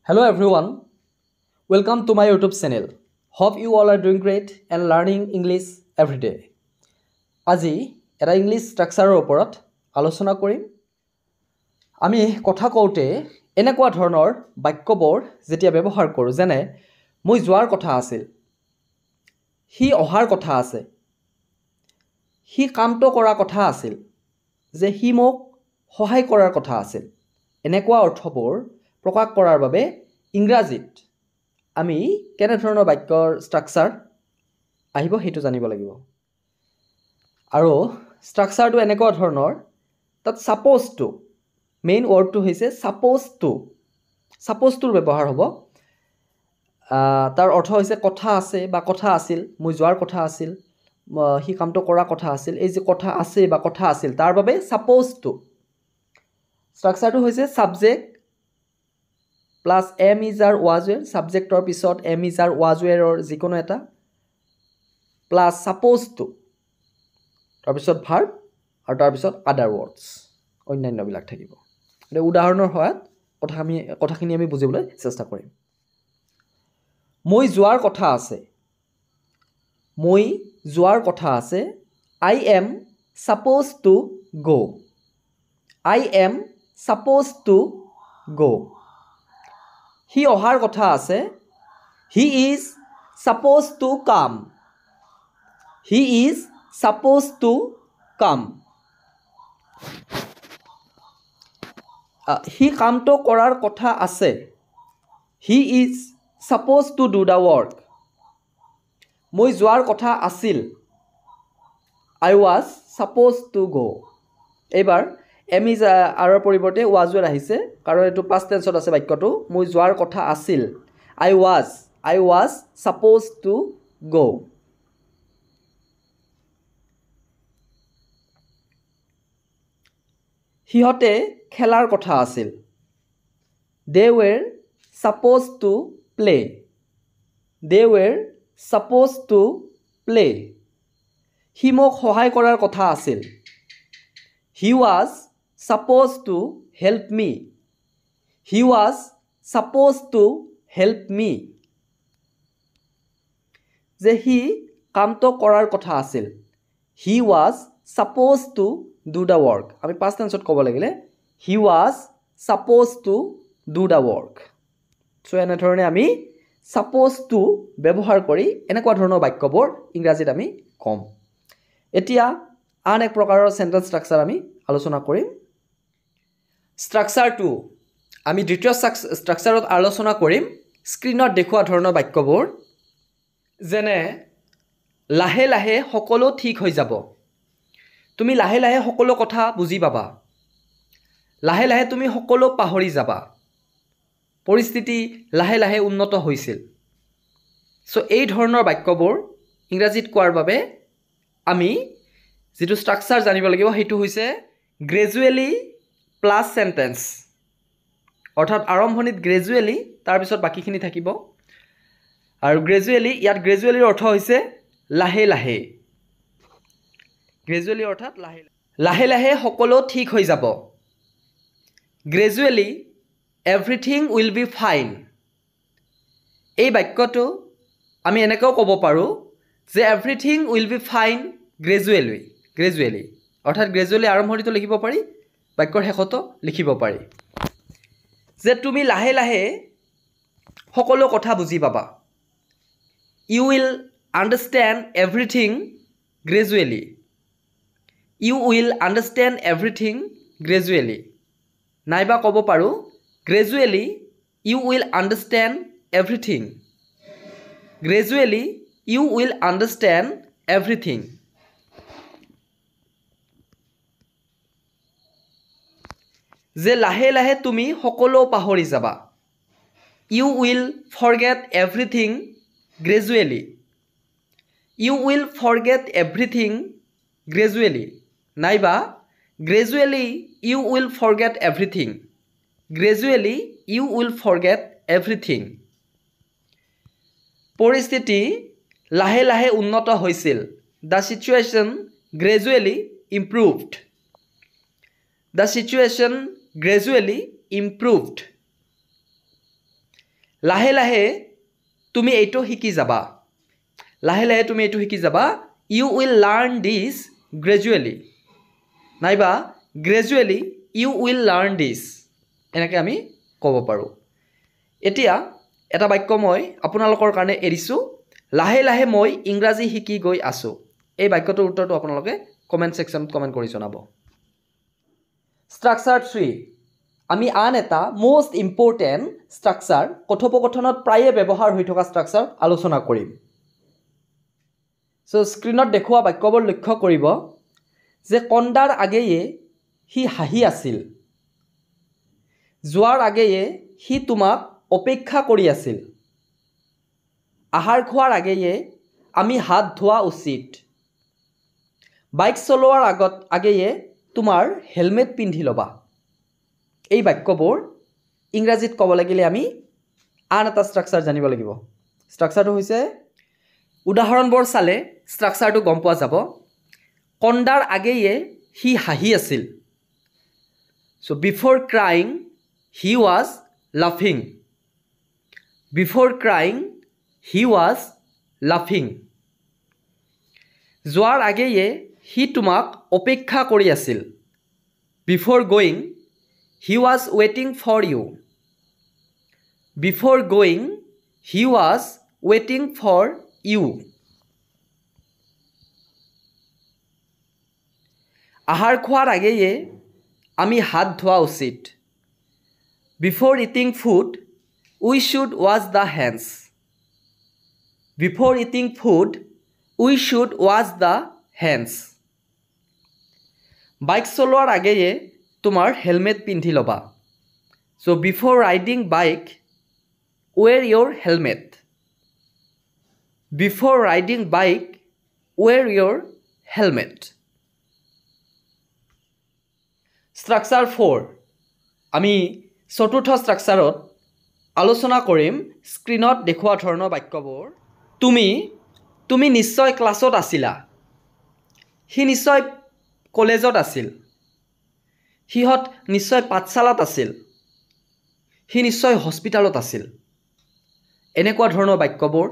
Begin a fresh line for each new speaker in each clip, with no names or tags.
Hello everyone, welcome to my YouTube channel. Hope you all are doing great and learning English every day. আজি এটা English ষ্ট্ৰাকচাৰৰ ওপৰত আলোচনা কৰিম। আমি কথা কওঁতে এনেকুৱা ধৰণৰ বাক্যবোৰ যেতিয়া ব্যৱহাৰ কৰোঁ যেনে মই যোৱাৰ কথা আছিল, সি অহাৰ কথা আছে, সি কামটো কৰা কথা আছিল, যে সি মোক সহায় কৰাৰ কথা আছিল। এনেকুৱা অৰ্থবোৰ প্ৰকাশ কৰাৰ বাবে ইংৰাজীত আমি কেনে ধৰণৰ বাক্যৰ ষ্ট্ৰাকচাৰ আহিব সেইটো জানিব লাগিব। আৰু ষ্ট্ৰাকচাৰটো এনেকুৱা ধৰণৰ, তাত ছাপ'জ টু মেইন ৱৰ্ডটো হৈছে ছাপ'জ টুৰ ব্যৱহাৰ হ'ব। তাৰ অৰ্থ হৈছে কথা আছে বা কথা আছিল, মই যোৱাৰ কথা আছিল, সি কামটো কৰা কথা আছিল, এই যে কথা আছে বা কথা আছিল তাৰ বাবে ছাপ'জ টু। ষ্ট্ৰাকচাৰটো হৈছে subject plus am is are was were, ছাবজেক্টৰ পিছত এম ইজ আৰ ৱাজ ৱেৰৰ যিকোনো এটা প্লাছ ছাপ'জ টু, তাৰপিছত ভাৰ্ব আৰু তাৰপিছত আদাৰ ৱৰ্ডছ অন্যান্যবিলাক থাকিব। এতিয়া উদাহৰণৰ সহায়ত কথাখিনি আমি বুজিবলৈ চেষ্টা কৰিম। মই যোৱাৰ কথা আছে, মই যোৱাৰ কথা আছে, আই এম ছাপ'জ টু গ', আই এম ছাপ'জ টু গ'। সি অহাৰ কথা আছে, he is suppose to come, he is suppose to come. সি কামটো কৰাৰ কথা আছে, he is suppose to do the work. মই যোৱাৰ কথা আছিল, আই ৱাজ ছাপ'জ টু গ'। এইবাৰ এম ইজ আৰৰ পৰিৱৰ্তে ৱাজ ৱেৰ আহিছে, কাৰণ এইটো পাষ্ট টেন্সত আছে বাক্যটো। মই যোৱাৰ কথা আছিল, আই ৱাজ ছাপ'জ টু গ'। সিহঁতে খেলাৰ কথা আছিল, they were supposed to play, they were supposed to play. সি মোক সহায় কৰাৰ কথা আছিল, he was supposed to help me, he was supposed to help me. যে সি কামটো কৰাৰ কথা আছিল, he was supposed to do the work. আমি পাষ্ট টেন্সত ক'ব লাগিলে he was supposed to do the work. So' এনেধৰণে আমি ছাপ'জ টু ব্যৱহাৰ কৰি এনেকুৱা ধৰণৰ বাক্যবোৰ ইংৰাজীত আমি ক'ম। এতিয়া আন এক প্ৰকাৰৰ চেণ্টেন্স ষ্ট্ৰাকচাৰ আমি আলোচনা কৰিম। ষ্ট্ৰাকচাৰ টু, আমি দ্বিতীয় ষ্ট্ৰাকচাৰত আলোচনা কৰিম স্ক্ৰীণত দেখুওৱা ধৰণৰ বাক্যবোৰ। যেনে লাহে লাহে সকলো ঠিক হৈ যাব, তুমি লাহে লাহে সকলো কথা বুজি পাবা, লাহে লাহে তুমি সকলো পাহৰি যাবা, পৰিস্থিতি লাহে লাহে উন্নত হৈছিল। চ' এই ধৰণৰ বাক্যবোৰ ইংৰাজীত কোৱাৰ বাবে আমি যিটো ষ্ট্ৰাকচাৰ জানিব লাগিব সেইটো হৈছে গ্ৰেজুৱেলি প্লাছ চেণ্টেন্স। অৰ্থাৎ আৰম্ভণিত গ্ৰেজুৱেলি, তাৰপিছত বাকীখিনি থাকিব। আৰু গ্ৰেজুৱেলি, ইয়াত গ্ৰেজুৱেলিৰ অৰ্থ হৈছে লাহে লাহে, গ্ৰেজুৱেলি অৰ্থাৎ লাহে লাহে লাহে সকলো ঠিক হৈ যাব, gradually everything will be fine. এই বাক্যটো আমি এনেকৈও ক'ব পাৰোঁ যে everything will be fine gradually, অৰ্থাৎ গ্ৰেজুৱেলি আৰম্ভণিটো লিখিব পাৰি, বাক্যৰ শেষতো লিখিব পাৰি। যে তুমি লাহে লাহে সকলো কথা বুজি পাবা, you will understand everything gradually, you will understand everything gradually. নাইবা ক'ব পাৰোঁ gradually you will understand everything, gradually you will understand everything. যে লাহে লাহে তুমি সকলো পাহৰি যাবা, you will forget everything gradually, you will forget everything gradually. নাইবা gradually you will forget everything, gradually you will forget everything. পৰিস্থিতি লাহে লাহে উন্নত হৈছিল, the situation gradually improved, the situation gradually improved. লাহে লাহে তুমি এইটো শিকি যাবা লাহে লাহে তুমি এইটো শিকি যাবা you will learn this gradually নাইবা gradually you will learn this এনেকৈ আমি ক'ব পাৰোঁ এতিয়া এটা বাক্য মই আপোনালোকৰ কাৰণে এৰিছোঁ লাহে লাহে মই ইংৰাজী শিকি গৈ আছোঁ এই বাক্যটোৰ উত্তৰটো আপোনালোকে কমেণ্ট ছেকশ্যনত কমেণ্ট কৰি জনাব ষ্ট্ৰাকচাৰ 3 আমি আন এটা মোষ্ট ইম্পৰ্টেণ্ট ষ্ট্ৰাকচাৰ কথোপকথনত প্ৰায়ে ব্যৱহাৰ হৈ থকা ষ্ট্ৰাকচাৰ আলোচনা কৰিম সো স্ক্ৰীনত দেখুওৱা বাক্যবোৰ লক্ষ্য কৰিব যে কন্দাৰ আগেয়ে হি হাঁহি আছিল যোৱাৰ আগেয়ে হি তোমাক অপেক্ষা কৰি আছিল আহাৰ খোৱাৰ আগেয়ে আমি হাত ধোৱা উচিত বাইক চলোৱাৰ আগেয়ে তোমাৰ হেলমেট পিন্ধি ল'বা এই বাক্যবোৰ ইংৰাজীত ক'ব লাগিলে আমি আন এটা ষ্ট্ৰাকচাৰ জানিব লাগিব ষ্ট্ৰাকচাৰটো হৈছে উদাহৰণবোৰ চালে ষ্ট্ৰাকচাৰটো গম পোৱা যাব কন্দাৰ আগেয়ে হি হাঁহি আছিল so before crying he was লাফিং বিফৰ ক্ৰাইং হি ৱাজ লাফিং যোৱাৰ আগেয়ে হি তোমাক অপেক্ষা কৰি আছিল before going he was ৱেটিং for U before going he was ৱেটিং for U আহাৰ খোৱাৰ আগেয়ে আমি হাত ধোৱা উচিত before eating food we should wash the hands before eating food we should wash the hands bike চলোৱাৰ আগেয়ে তোমাৰ হেলমেট পিন্ধি ল'বা সো বিফৰ ৰাইডিং বাইক ৱেৰ ইয়ৰ হেলমেট বিফৰ ৰাইডিং বাইক ৱেৰ ইয়ৰ হেলমেট ষ্ট্ৰাকচাৰ 4 আমি চতুৰ্থ ষ্ট্ৰাকচাৰত আলোচনা কৰিম স্ক্ৰীনত দেখুওৱা ধৰণৰ বাক্যবোৰ তুমি নিশ্চয় ক্লাছত আছিলা হি নিশ্চয় কলেজত আছিল সিহঁত নিশ্চয় পাঠশালাত আছিল হি নিশ্চয় হস্পিটালত আছিল এনেকুৱা ধৰণৰ বাক্যবোৰ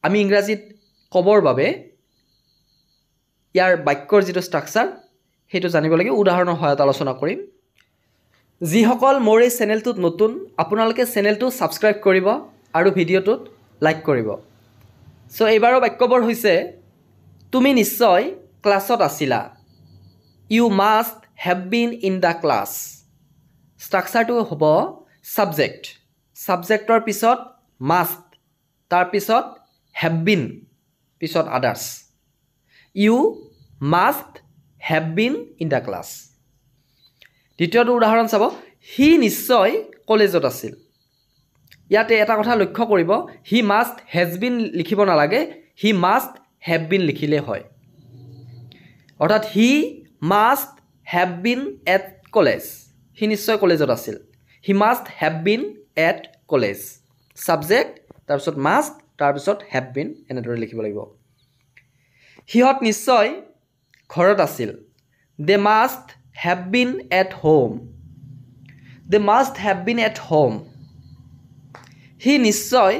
আমি ইংৰাজীত ক'বৰ বাবে ইয়াৰ বাক্যৰ যিটো ষ্ট্ৰাকচাৰ সেইটো জানিব লাগে উদাহৰণৰ সহায়ত আলোচনা কৰিম যিসকল মোৰ এই চেনেলটোত নতুন আপোনালোকে চেনেলটো ছাবস্ক্ৰাইব কৰিব আৰু ভিডিঅ'টোত লাইক কৰিব সো এইবাৰৰ বাক্যবোৰ হৈছে তুমি নিশ্চয় ক্লাছত আছিলা you must have been in the class ষ্ট্ৰাকচাৰটো হ'ব ছাবজেক্টৰ পিছত মাষ্ট তাৰপিছত হেভ বিন পিছত others you must have been in the class দ্বিতীয়টো উদাহৰণ চাব হি নিশ্চয় কলেজত আছিল ইয়াতে এটা কথা লক্ষ্য কৰিব হি মাষ্ট হেজ বিন লিখিব নালাগে হি মাষ্ট হেভ বিন লিখিলে হয় অৰ্থাৎ he must have been at college হি নিশ্চয় কলেজত আছিল he must have been at college subject তাৰপিছত মাষ্ট তাৰপিছত হেভ বিন এনেদৰে লিখিব লাগিব সিহঁত নিশ্চয় ঘৰত আছিল they must have been at home they must have been at home হি নিশ্চয়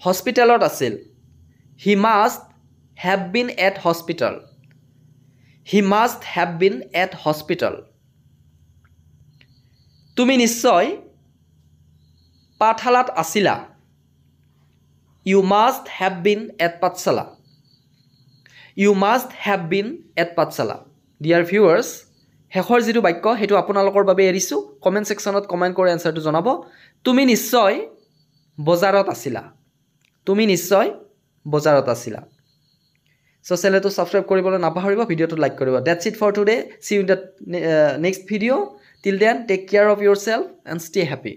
হস্পিটেলত আছিল he must have been at hospital he must have been at hospital তুমি নিশ্চয় পাঠশালাত আছিলা you must have been at Pathsala you must have been at Pathshala dear viewers শেষৰ যিটো বাক্য সেইটো আপোনালোকৰ বাবে এৰিছোঁ কমেণ্ট ছেকশ্যনত কমেণ্ট কৰি এনচাৰটো জনাব তুমি নিশ্চয় বজাৰত আছিলা তুমি নিশ্চয় বজাৰত আছিলা সো চেনেলটো ছাবস্ক্ৰাইব কৰিবলৈ নাপাহৰিব ভিডিঅ'টো লাইক কৰিব that's it for today see you in the next video' till then take care of yourself and stay happy